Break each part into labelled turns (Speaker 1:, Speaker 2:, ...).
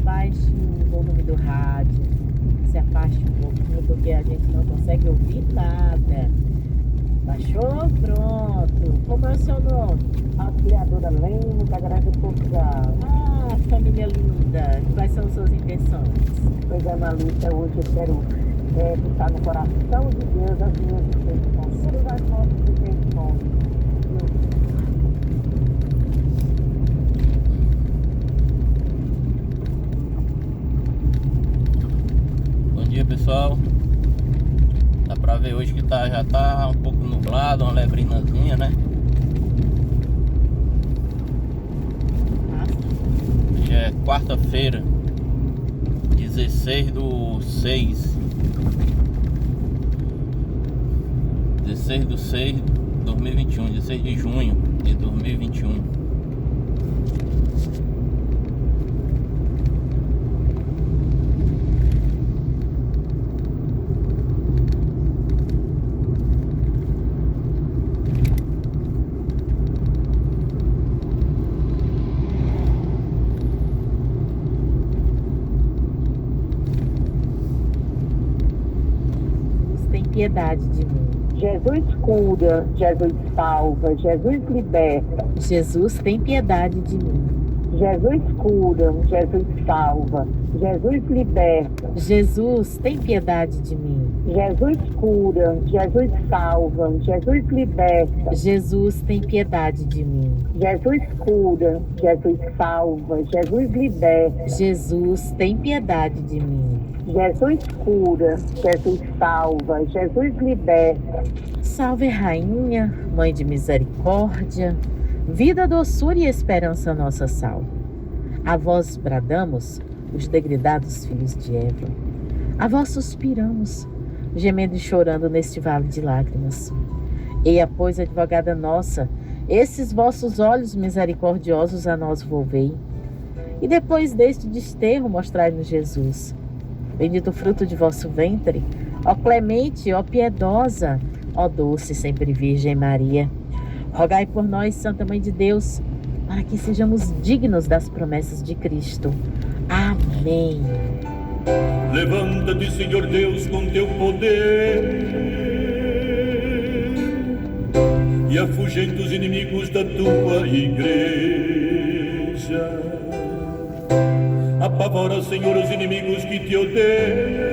Speaker 1: abaixe o volume do rádio, se afaste um pouquinho, porque a gente não consegue ouvir nada. Baixou? Pronto. Como é o seu nome?
Speaker 2: Auxiliadora Leme, da Grande Portugal.
Speaker 1: Ah, família linda. Quais são suas intenções?
Speaker 2: Pegando a lista hoje, eu quero botar no coração de Deus as minhas intenções. Todas as nossas intenções.
Speaker 3: Bom dia, pessoal. Dá pra ver hoje que já tá um pouco nublado, uma lebrinazinha, né? Hoje é quarta-feira, 16/6. 16/6 de 2021, 16 de junho de 2021.
Speaker 1: Piedade de mim.
Speaker 2: Jesus cura, Jesus salva, Jesus liberta.
Speaker 1: Jesus tem piedade de mim.
Speaker 2: Jesus cura, Jesus salva, Jesus liberta.
Speaker 1: Jesus tem piedade de mim.
Speaker 2: Jesus cura, Jesus salva, Jesus liberta.
Speaker 1: Jesus tem piedade de mim.
Speaker 2: Jesus cura, Jesus salva, Jesus liberta.
Speaker 1: Jesus tem piedade de mim.
Speaker 2: Jesus cura, Jesus salva, Jesus liberta.
Speaker 1: Salve, Rainha, Mãe de misericórdia, vida, doçura e esperança nossa salva. A vós bradamos, os degredados filhos de Eva. A vós suspiramos, gemendo e chorando neste vale de lágrimas. Eia, pois, advogada nossa, esses vossos olhos misericordiosos a nós volvei. E depois deste desterro mostrai-nos Jesus. Bendito o fruto de vosso ventre, ó clemente, ó piedosa, ó doce sempre Virgem Maria. Rogai por nós, Santa Mãe de Deus, para que sejamos dignos das promessas de Cristo. Amém.
Speaker 4: Levanta-te, Senhor Deus, com teu poder e afugenta os inimigos da tua igreja. Apavora, Senhor, os inimigos que te odeiam,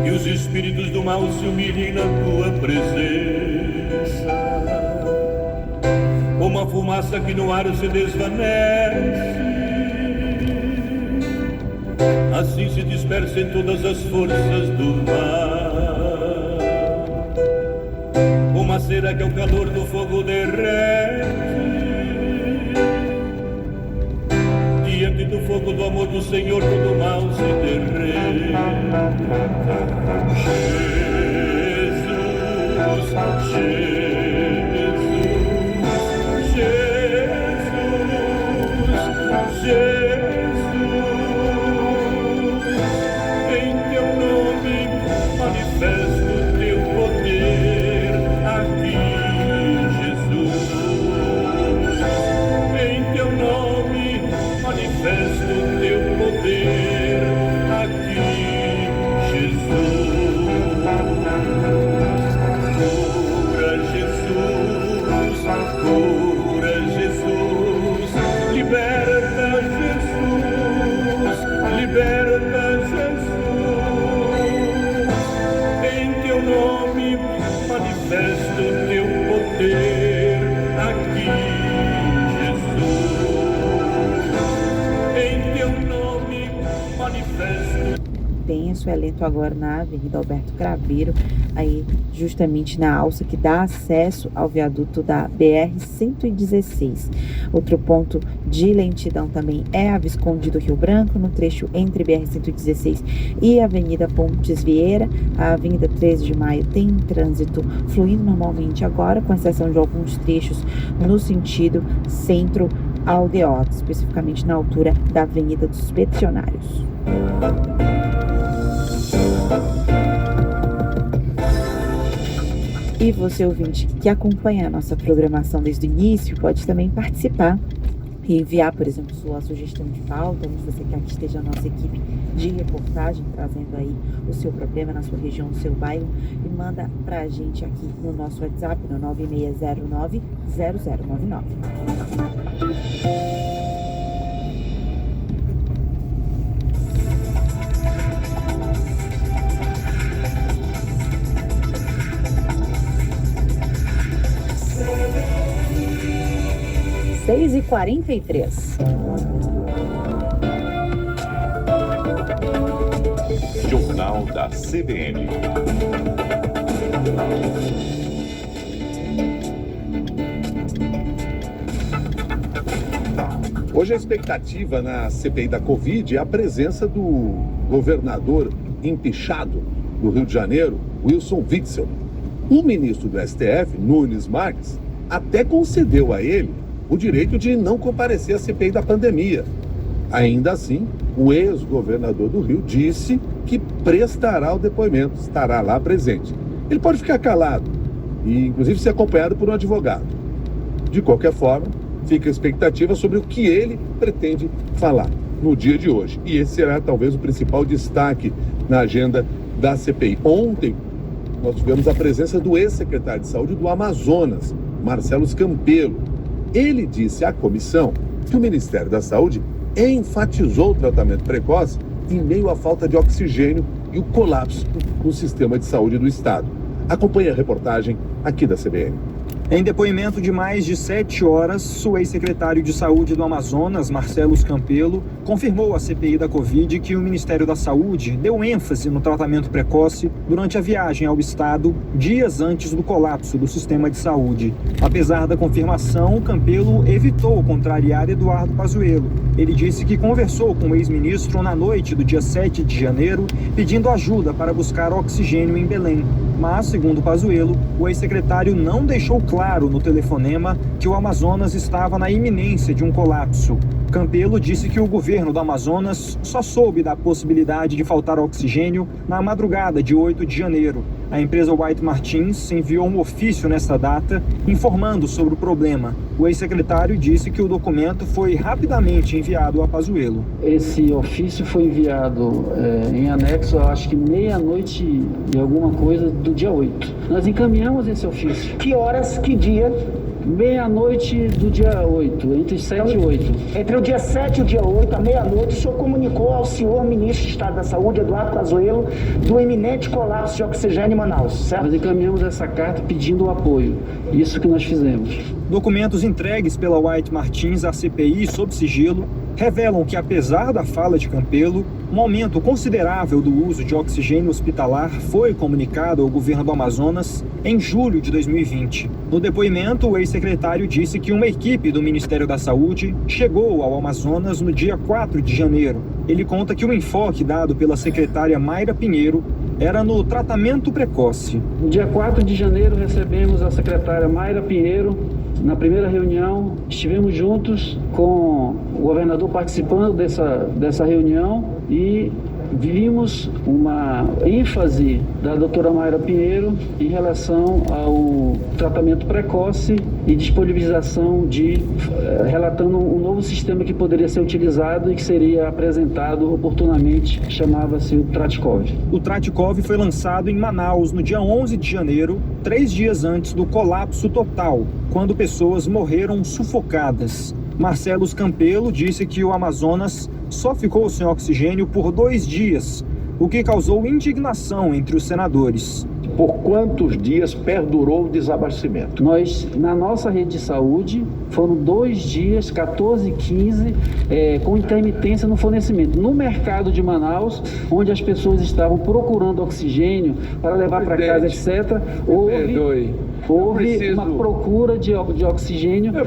Speaker 4: e os espíritos do mal se humilhem na tua presença. Como a fumaça que no ar se desvanece, assim se dispersem todas as forças do mal. Como a cera que ao calor do fogo derrete, diante do fogo do amor do Senhor todo mal se derrete. Jesus, Jesus, Jesus, em teu nome manifesta o teu poder aqui, Jesus. Em teu nome manifesta o teu poder aqui, Jesus. Cura, Jesus, cura, Jesus, liberta, Jesus, liberta, Jesus. Em teu nome manifesta o teu poder aqui,
Speaker 5: Tenso é lento agora na Avenida Alberto Craveiro, aí justamente na alça que dá acesso ao viaduto da BR-116. Outro ponto de lentidão também é a Visconde do Rio Branco, no trecho entre BR-116 e Avenida Pontes Vieira. A Avenida 13 de Maio tem trânsito fluindo normalmente agora, com exceção de alguns trechos no sentido centro-aldeota, especificamente na altura da Avenida dos Peticionários. E você, ouvinte, que acompanha a nossa programação desde o início, pode também participar e enviar, por exemplo, sua sugestão de pauta, onde você quer que esteja a nossa equipe de reportagem, trazendo aí o seu problema na sua região, no seu bairro, e manda pra gente aqui no nosso WhatsApp, no 9609-0099.
Speaker 1: Seis e 43.
Speaker 4: Jornal da CBN.
Speaker 6: Hoje a expectativa na CPI da Covid é a presença do governador empichado do Rio de Janeiro, Wilson Witzel. O ministro do STF, Nunes Marques, até concedeu a ele o direito de não comparecer à CPI da pandemia. Ainda assim, o ex-governador do Rio disse que prestará o depoimento, estará lá presente. Ele pode ficar calado e, inclusive, ser acompanhado por um advogado. De qualquer forma, fica a expectativa sobre o que ele pretende falar no dia de hoje. E esse será talvez o principal destaque na agenda da CPI. Ontem, nós tivemos a presença do ex-secretário de Saúde do Amazonas, Marcelo Campelo. Ele disse à comissão que o Ministério da Saúde enfatizou o tratamento precoce em meio à falta de oxigênio e o colapso no sistema de saúde do Estado. Acompanhe a reportagem aqui da CBN.
Speaker 7: Em depoimento de mais de 7 horas, o ex-secretário de Saúde do Amazonas, Marcelo Campelo, confirmou à CPI da Covid que o Ministério da Saúde deu ênfase no tratamento precoce durante a viagem ao estado, dias antes do colapso do sistema de saúde. Apesar da confirmação, Campelo evitou contrariar Eduardo Pazuello. Ele disse que conversou com o ex-ministro na noite do dia 7 de janeiro, pedindo ajuda para buscar oxigênio em Belém. Mas, segundo Pazuello, o ex-secretário não deixou claro no telefonema que o Amazonas estava na iminência de um colapso. Campelo disse que o governo do Amazonas só soube da possibilidade de faltar oxigênio na madrugada de 8 de janeiro. A empresa White Martins enviou um ofício nesta data informando sobre o problema. O ex-secretário disse que o documento foi rapidamente enviado a Pazuello.
Speaker 8: Esse ofício foi enviado em anexo, acho que meia-noite e alguma coisa do dia 8. Nós encaminhamos esse ofício.
Speaker 2: Que horas, que dia?
Speaker 8: Meia-noite do dia 8, entre 7 e 8.
Speaker 2: Entre o dia 7 e o dia 8, à meia-noite, o senhor comunicou ao senhor ministro de Estado da Saúde, Eduardo Pazuello, do iminente colapso de oxigênio em Manaus, certo?
Speaker 8: Nós encaminhamos essa carta pedindo o apoio. Isso que nós fizemos.
Speaker 7: Documentos entregues pela White Martins à CPI sob sigilo revelam que, apesar da fala de Campelo, um aumento considerável do uso de oxigênio hospitalar foi comunicado ao governo do Amazonas em julho de 2020. No depoimento, o ex-secretário disse que uma equipe do Ministério da Saúde chegou ao Amazonas no dia 4 de janeiro. Ele conta que o enfoque dado pela secretária Mayra Pinheiro era no tratamento precoce.
Speaker 8: No dia 4 de janeiro, recebemos a secretária Mayra Pinheiro. Na primeira reunião, estivemos juntos com o governador participando dessa reunião e vimos uma ênfase da doutora Mayra Pinheiro em relação ao tratamento precoce e disponibilização relatando um novo sistema que poderia ser utilizado e que seria apresentado oportunamente, chamava-se o Tratikov.
Speaker 7: O Tratikov foi lançado em Manaus no dia 11 de janeiro, 3 dias antes do colapso total, quando pessoas morreram sufocadas. Marcelo Campelo disse que o Amazonas só ficou sem oxigênio por 2 dias, o que causou indignação entre os senadores.
Speaker 9: Por quantos dias perdurou o desabastecimento?
Speaker 8: Nós, na nossa rede de saúde, foram 2 dias, 14 e 15, com intermitência no fornecimento. No mercado de Manaus, onde as pessoas estavam procurando oxigênio para levar para casa, etc., houve uma procura de oxigênio para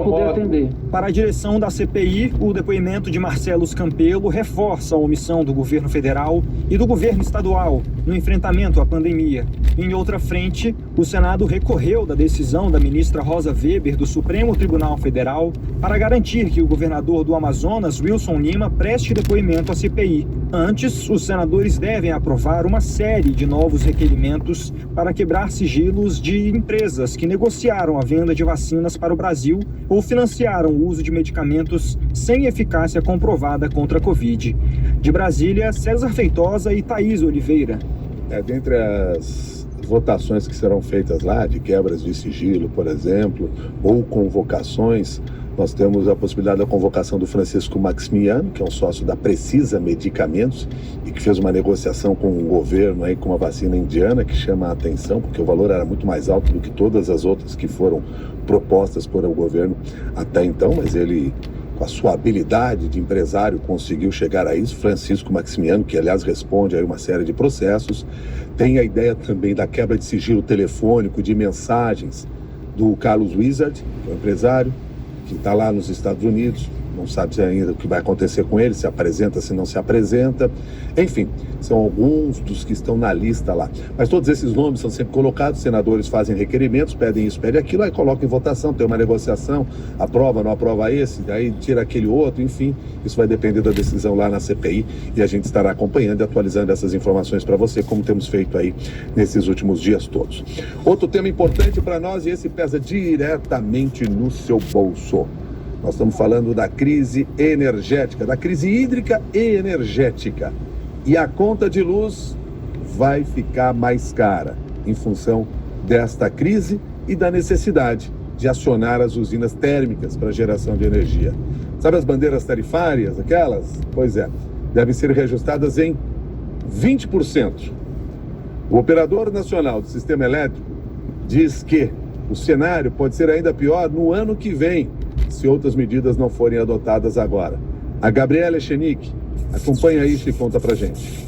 Speaker 8: poder atender.
Speaker 7: Para a direção da CPI, o depoimento de Marcelo Campelo reforça a omissão do governo federal e do governo estadual no enfrentamento à pandemia. Em outra frente, o Senado recorreu da decisão da ministra Rosa Weber do Supremo Tribunal Federal para garantir que o governador do Amazonas, Wilson Lima, preste depoimento à CPI. Antes, os senadores devem aprovar uma série de novos requerimentos para quebrar sigilo casos de empresas que negociaram a venda de vacinas para o Brasil ou financiaram o uso de medicamentos sem eficácia comprovada contra a Covid. De Brasília, César Feitosa e Thaís Oliveira.
Speaker 6: Dentre as votações que serão feitas lá, de quebras de sigilo, por exemplo, ou convocações, nós temos a possibilidade da convocação do Francisco Maximiano, que é um sócio da Precisa Medicamentos e que fez uma negociação com o governo aí, com uma vacina indiana, que chama a atenção, porque o valor era muito mais alto do que todas as outras que foram propostas por o governo até então, mas ele, com a sua habilidade de empresário, conseguiu chegar a isso. Francisco Maximiano, que aliás responde a uma série de processos, tem a ideia também da quebra de sigilo telefônico, de mensagens do Carlos Wizard, que é um empresário, que está lá nos Estados Unidos, não sabe ainda o que vai acontecer com ele, se apresenta, se não se apresenta. Enfim, são alguns dos que estão na lista lá. Mas todos esses nomes são sempre colocados, senadores fazem requerimentos, pedem isso, pedem aquilo, aí colocam em votação, tem uma negociação, aprova, não aprova esse, aí tira aquele outro, enfim, isso vai depender da decisão lá na CPI e a gente estará acompanhando e atualizando essas informações para você, como temos feito aí nesses últimos dias todos. Outro tema importante para nós, e esse pesa diretamente no seu bolso. Nós estamos falando da crise energética, da crise hídrica e energética. E a conta de luz vai ficar mais cara em função desta crise e da necessidade de acionar as usinas térmicas para geração de energia. Sabe as bandeiras tarifárias, aquelas? Pois é, devem ser reajustadas em 20%. O Operador Nacional do Sistema Elétrico diz que o cenário pode ser ainda pior no ano que vem, se outras medidas não forem adotadas agora. A Gabriela Echenique acompanha isso e conta pra gente.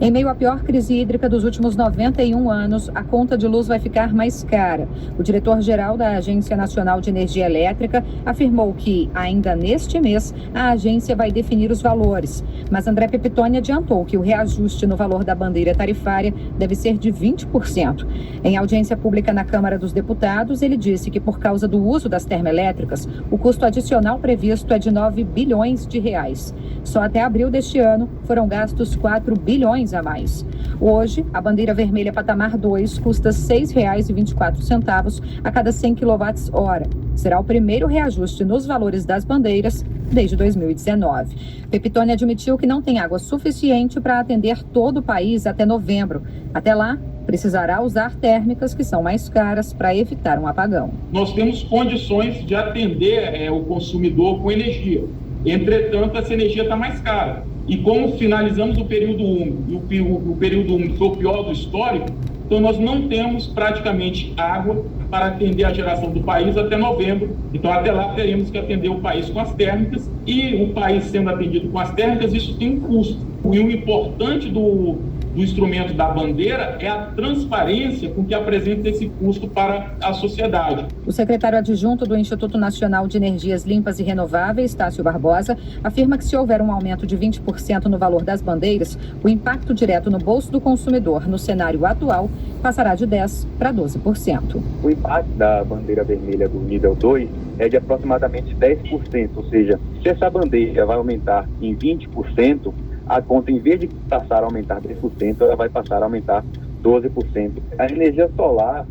Speaker 10: Em meio à pior crise hídrica dos últimos 91 anos, a conta de luz vai ficar mais cara. O diretor-geral da Agência Nacional de Energia Elétrica afirmou que, ainda neste mês, a agência vai definir os valores. Mas André Pepitone adiantou que o reajuste no valor da bandeira tarifária deve ser de 20%. Em audiência pública na Câmara dos Deputados, ele disse que, por causa do uso das termoelétricas, o custo adicional previsto é de 9 bilhões de reais. Só até abril deste ano foram gastos 4 bilhões a mais. Hoje, a bandeira vermelha patamar 2 custa R$ 6,24 a cada 100 kWh. Será o primeiro reajuste nos valores das bandeiras desde 2019. Pepitone admitiu que não tem água suficiente para atender todo o país até novembro. Até lá, precisará usar térmicas que são mais caras para evitar um apagão.
Speaker 11: Nós temos condições de atender o consumidor com energia. Entretanto, essa energia está mais cara. E como finalizamos o período úmido, e o período úmido foi o pior do histórico, então nós não temos praticamente água para atender a geração do país até novembro. Então até lá teremos que atender o país com as térmicas, e o país sendo atendido com as térmicas, isso tem um custo. E o importante do instrumento da bandeira é a transparência com que apresenta esse custo para a sociedade.
Speaker 10: O secretário adjunto do Instituto Nacional de Energias Limpas e Renováveis, Tássio Barbosa, afirma que se houver um aumento de 20% no valor das bandeiras, o impacto direto no bolso do consumidor no cenário atual passará de 10% para 12%.
Speaker 12: O impacto da bandeira vermelha do nível 2 é de aproximadamente 10%, ou seja, se essa bandeira vai aumentar em 20%, a conta, em vez de passar a aumentar 10%, ela vai passar a aumentar 12%. A energia solar,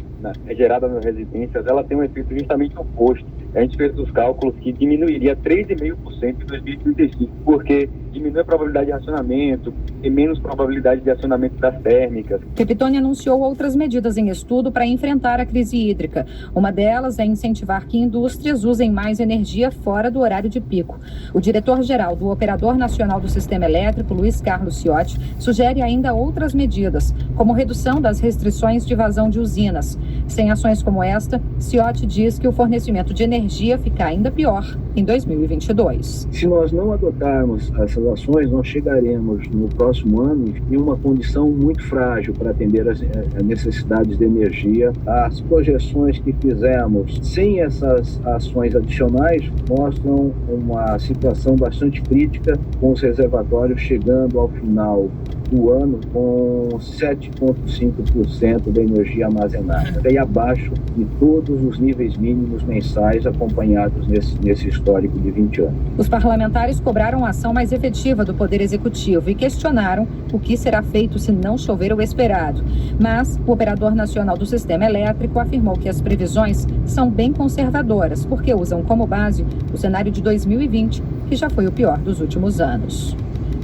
Speaker 12: gerada nas residências, ela tem um efeito justamente oposto. A gente fez os cálculos que diminuiria 3,5% em 2035, porque diminui a probabilidade de racionamento e menos probabilidade de acionamento das térmicas.
Speaker 10: Pepitone anunciou outras medidas em estudo para enfrentar a crise hídrica. Uma delas é incentivar que indústrias usem mais energia fora do horário de pico. O diretor-geral do Operador Nacional do Sistema Elétrico, Luiz Carlos Ciotti, sugere ainda outras medidas, como redução das restrições de vazão de usinas. Sem ações como esta, Ciotti diz que o fornecimento de energia fica ainda pior em 2022.
Speaker 13: Se nós não adotarmos essas ações, nós chegaremos no próximo ano em uma condição muito frágil para atender as necessidades de energia. As projeções que fizemos sem essas ações adicionais mostram uma situação bastante crítica, com os reservatórios chegando ao final do ano com 7,5% da energia armazenada. E e abaixo de todos os níveis mínimos mensais acompanhados nesse histórico de 20 anos.
Speaker 10: Os parlamentares cobraram ação mais efetiva do Poder Executivo e questionaram o que será feito se não chover o esperado. Mas o Operador Nacional do Sistema Elétrico afirmou que as previsões são bem conservadoras, porque usam como base o cenário de 2020, que já foi o pior dos últimos anos.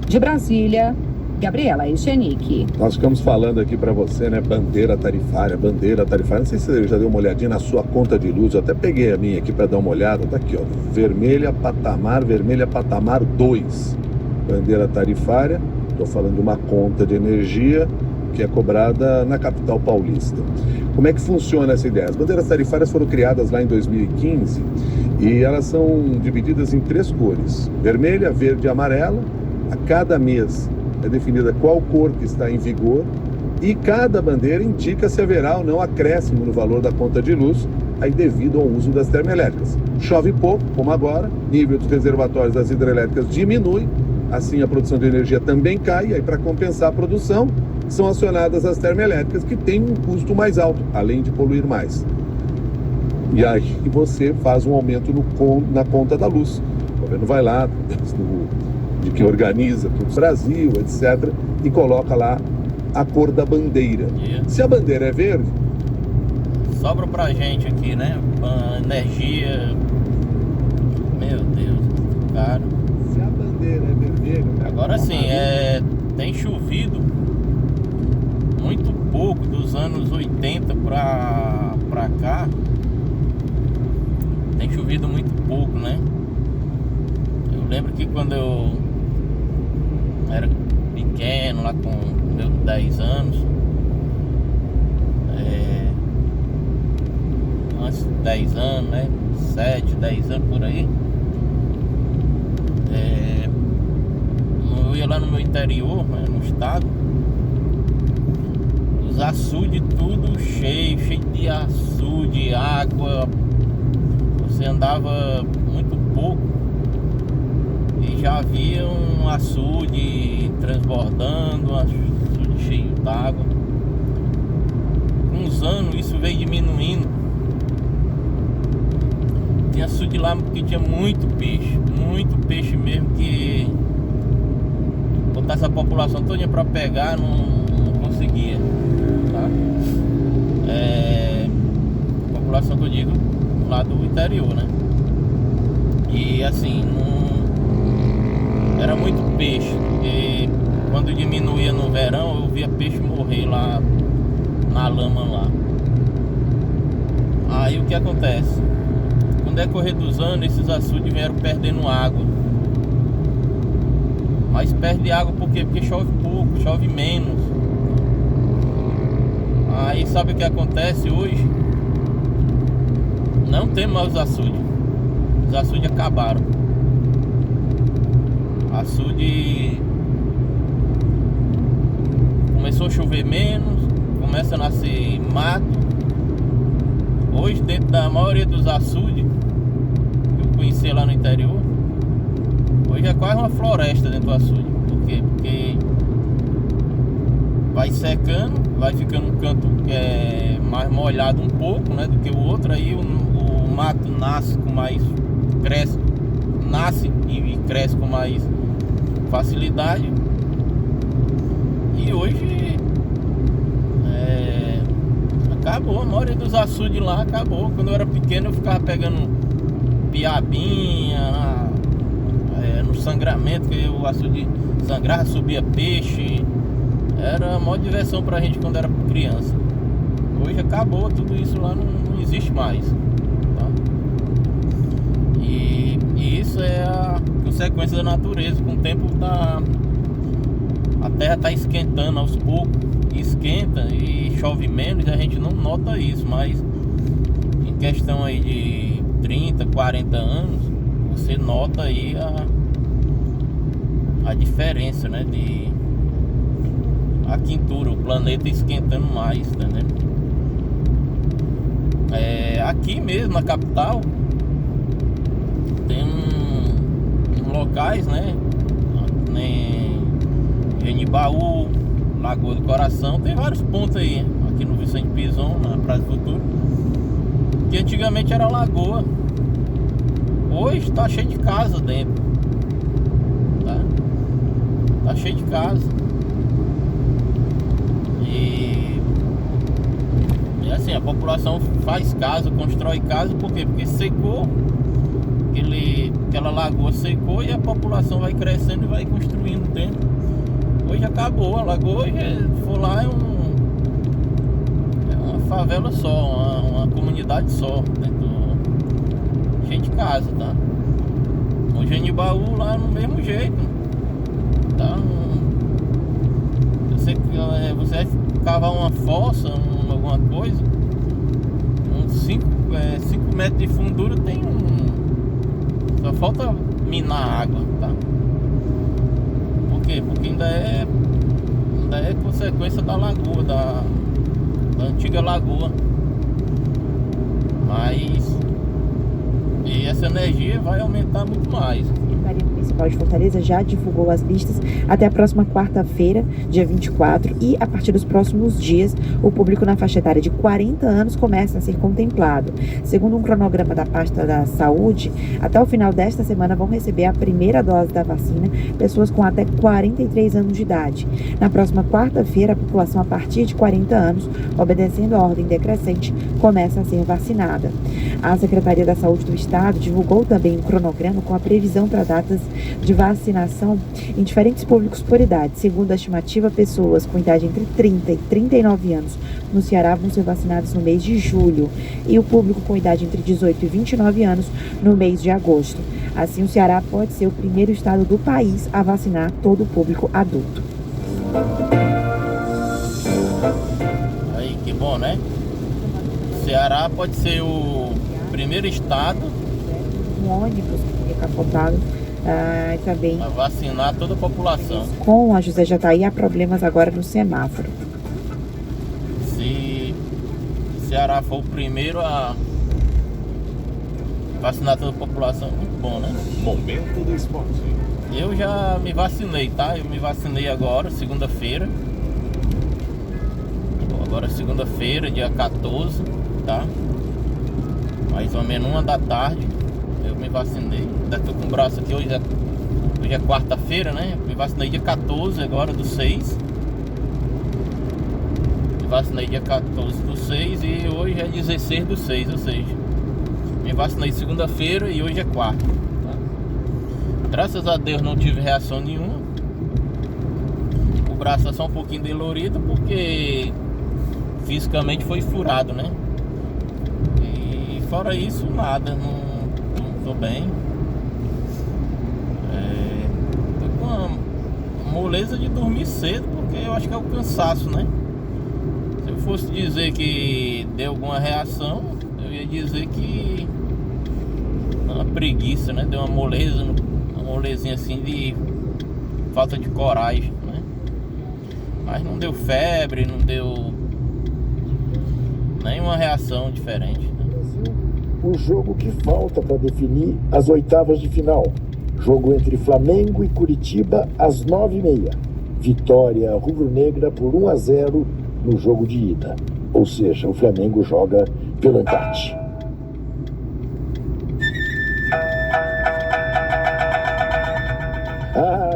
Speaker 10: De Brasília, Gabriela Echenique.
Speaker 6: Nós ficamos falando aqui para você, né? Bandeira tarifária. Não sei se você já deu uma olhadinha na sua conta de luz. Eu até peguei a minha aqui para dar uma olhada. Tá aqui, ó. Vermelha patamar 2. Bandeira tarifária. Estou falando de uma conta de energia que é cobrada na capital paulista. Como é que funciona essa ideia? As bandeiras tarifárias foram criadas lá em 2015 e elas são divididas em 3 cores: vermelha, verde e amarela. A cada mês é definida qual cor que está em vigor e cada bandeira indica se haverá ou não acréscimo no valor da conta de luz, aí devido ao uso das termoelétricas. Chove pouco, como agora, nível dos reservatórios das hidrelétricas diminui, assim a produção de energia também cai, e aí para compensar a produção são acionadas as termoelétricas, que têm um custo mais alto, além de poluir mais. E aí você faz um aumento na conta da luz. O governo vai lá, de que organiza todo o Brasil, etc., e coloca lá a cor da bandeira. Se a bandeira é verde,
Speaker 3: sobra pra gente aqui, né? Energia. Meu Deus, cara.
Speaker 6: Se a bandeira é vermelha.
Speaker 3: Agora sim, tem chovido muito pouco dos anos 80 pra cá. Tem chovido muito pouco, né? Eu lembro que quando eu era pequeno, lá com meus 10 anos, antes de 10 anos, né? 7, 10 anos por aí, eu ia lá no meu interior, né, no estado, os açudes tudo cheio de açude, água. Você andava muito pouco e já havia um açude transbordando, um açude cheio d'água. Com uns anos isso veio diminuindo. Tinha açude lá que tinha muito peixe mesmo, que botasse a população toda pra pegar, não conseguia, tá? A população que eu digo lá do interior, né? E assim, era muito peixe, e quando diminuía no verão eu via peixe morrer lá na lama lá. Aí o que acontece? Com o decorrer dos anos, esses açudes vieram perdendo água. Mas perde água por quê? Porque chove pouco, chove menos. Aí sabe o que acontece hoje? Não tem mais os açudes. Os açudes acabaram. Açude começou a chover menos, começa a nascer mato. Hoje, dentro da maioria dos açudes que eu conheci lá no interior, hoje é quase uma floresta dentro do açude. Por quê? Porque vai secando, vai ficando um canto que é mais molhado um pouco, né, do que o outro. Aí o mato nasce com mais, nasce e cresce com mais facilidade. E hoje acabou, a maioria dos açudes lá acabou. Quando eu era pequeno eu ficava pegando piabinha no sangramento, que o açude sangrava, subia peixe. Era a maior diversão pra gente quando era criança. Hoje acabou, tudo isso lá não existe mais, tá? E isso é a consequência da natureza. Com o tempo a terra tá esquentando aos poucos, esquenta e chove menos, a gente não nota isso, mas em questão aí de 30, 40 anos, você nota aí a diferença, né, de a quintura, o planeta esquentando mais, tá, né? Aqui mesmo na capital tem locais, né, em Genibaú, Lagoa do Coração, tem vários pontos aí. Aqui aqui no Vicente Pison, na Praia do Futuro, que antigamente era lagoa. Hoje tá cheio de casa dentro, tá cheio de casa. E assim, a população faz casa, constrói casa, por quê? Porque secou, aquela lagoa secou e a população vai crescendo e vai construindo dentro. Hoje acabou, a lagoa, se for lá, é uma favela só, uma comunidade só, dentro, cheio de casa, tá? O Genibaú lá no mesmo jeito, tá? Você vai cavar uma fossa, alguma coisa, uns 5 metros de fundura tem só falta minar água, tá? Por quê? Porque ainda é consequência da lagoa, da antiga lagoa. Mas e essa energia vai aumentar muito mais.
Speaker 5: A Secretaria Municipal de Fortaleza já divulgou as listas até a próxima quarta-feira, dia 24, e a partir dos próximos dias, o público na faixa etária de 40 anos começa a ser contemplado. Segundo um cronograma da pasta da saúde, até o final desta semana vão receber a primeira dose da vacina pessoas com até 43 anos de idade. Na próxima quarta-feira, a população a partir de 40 anos, obedecendo a ordem decrescente, começa a ser vacinada. A Secretaria da Saúde do Estado divulgou também um cronograma com a previsão para datas de vacinação em diferentes públicos por idade. Segundo a estimativa, pessoas com idade entre 30 e 39 anos no Ceará vão ser vacinadas no mês de julho e o público com idade entre 18 e 29 anos no mês de agosto. Assim, o Ceará pode ser o primeiro estado do país a vacinar todo o público adulto.
Speaker 3: Aí, que bom, né? O Ceará pode ser o primeiro estado,
Speaker 5: um ônibus que fica capotado também
Speaker 3: a vacinar toda a população.
Speaker 5: Com a José Jataí há problemas agora no semáforo.
Speaker 3: Se o Ceará for o primeiro a vacinar toda a população, muito bom, né?
Speaker 6: Momento do esporte.
Speaker 3: Eu já me vacinei, tá? Eu me vacinei agora, segunda-feira. Agora segunda-feira, dia 14, tá? Mais ou menos 1 da tarde, eu me vacinei. Ainda tô com o braço aqui, hoje é quarta-feira, né? Me vacinei dia 14 agora do 6. Me vacinei dia 14 do 6 e hoje é 16 do 6, ou seja, me vacinei segunda-feira e hoje é quarta. Tá? Graças a Deus não tive reação nenhuma. O braço é só um pouquinho dolorido porque fisicamente foi furado, né? Fora isso, nada, não tô bem. Tô com uma moleza de dormir cedo, porque eu acho que é o cansaço, né? Se eu fosse dizer que deu alguma reação, eu ia dizer que uma preguiça, né? Deu uma molezinha assim de falta de coragem, né? Mas não deu febre, não deu nenhuma reação diferente.
Speaker 14: O jogo que falta para definir as oitavas de final. Jogo entre Flamengo e Curitiba às 9h30. Vitória rubro-negra por 1-0 no jogo de ida. Ou seja, o Flamengo joga pelo empate.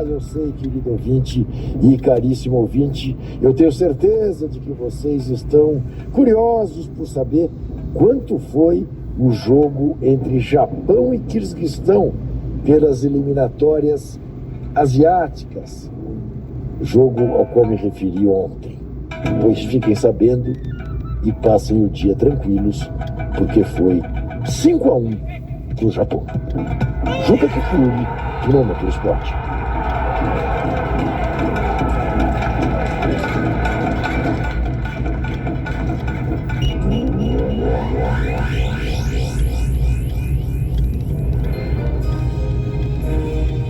Speaker 14: Eu sei, querido ouvinte e caríssimo ouvinte, eu tenho certeza de que vocês estão curiosos por saber quanto foi o jogo entre Japão e Quirguistão pelas eliminatórias asiáticas, jogo ao qual me referi ontem. Pois fiquem sabendo e passem o dia tranquilos, porque foi 5-1 para o Japão. Juca Kifuri, de Momento do Esporte.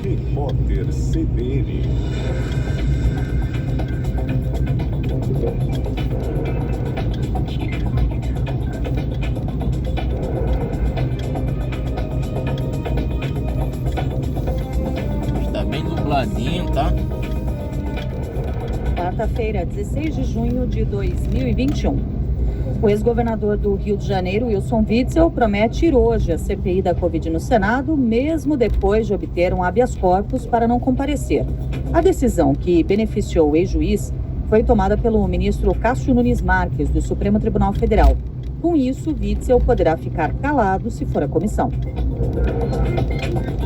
Speaker 6: Repórter CBN.
Speaker 3: Está bem nubladinho, tá?
Speaker 10: quarta-feira, 16 de junho de 2021. O ex-governador do Rio de Janeiro, Wilson Witzel, promete ir hoje à CPI da Covid no Senado, mesmo depois de obter um habeas corpus para não comparecer. A decisão que beneficiou o ex-juiz foi tomada pelo ministro Cássio Nunes Marques, do Supremo Tribunal Federal. Com isso, Witzel poderá ficar calado se for a comissão.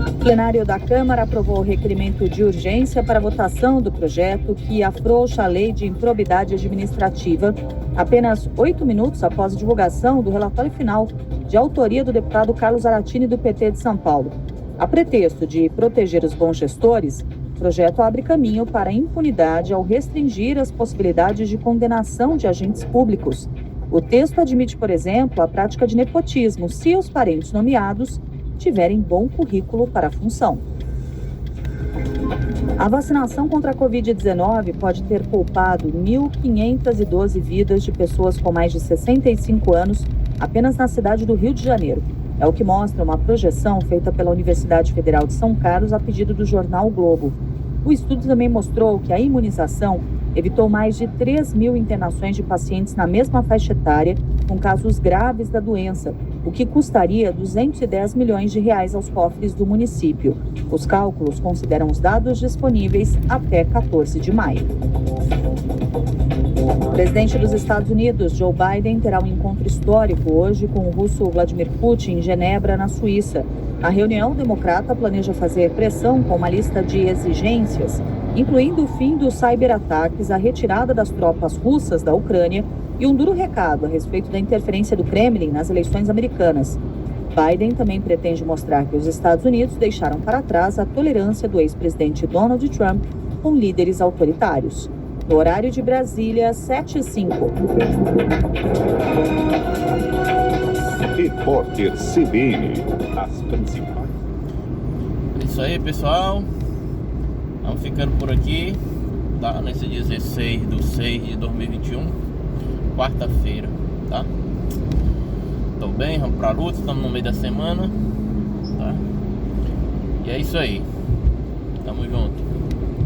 Speaker 10: O plenário da Câmara aprovou o requerimento de urgência para a votação do projeto que afrouxa a lei de improbidade administrativa, apenas 8 minutos após a divulgação do relatório final de autoria do deputado Carlos Zaratini, do PT de São Paulo. A pretexto de proteger os bons gestores, o projeto abre caminho para a impunidade ao restringir as possibilidades de condenação de agentes públicos. O texto admite, por exemplo, a prática de nepotismo se os parentes nomeados tiverem bom currículo para a função. A vacinação contra a Covid-19 pode ter poupado 1.512 vidas de pessoas com mais de 65 anos apenas na cidade do Rio de Janeiro. É o que mostra uma projeção feita pela Universidade Federal de São Carlos a pedido do jornal O Globo. O estudo também mostrou que a imunização evitou mais de 3.000 internações de pacientes na mesma faixa etária com casos graves da doença, o que custaria 210 milhões de reais aos cofres do município. Os cálculos consideram os dados disponíveis até 14 de maio. O presidente dos Estados Unidos, Joe Biden, terá um encontro histórico hoje com o russo Vladimir Putin em Genebra, na Suíça. A reunião democrata planeja fazer pressão com uma lista de exigências, incluindo o fim dos cyberataques, a retirada das tropas russas da Ucrânia e um duro recado a respeito da interferência do Kremlin nas eleições americanas. Biden também pretende mostrar que os Estados Unidos deixaram para trás a tolerância do ex-presidente Donald Trump com líderes autoritários. No horário de Brasília, 7h05.
Speaker 4: Repórter CBN, as principais.
Speaker 3: É isso aí, pessoal. Estamos ficando por aqui, tá? Nesse 16/6/2021, quarta-feira, tá? Tô bem, vamos pra luta, estamos no meio da semana, tá? E é isso aí. Tamo junto.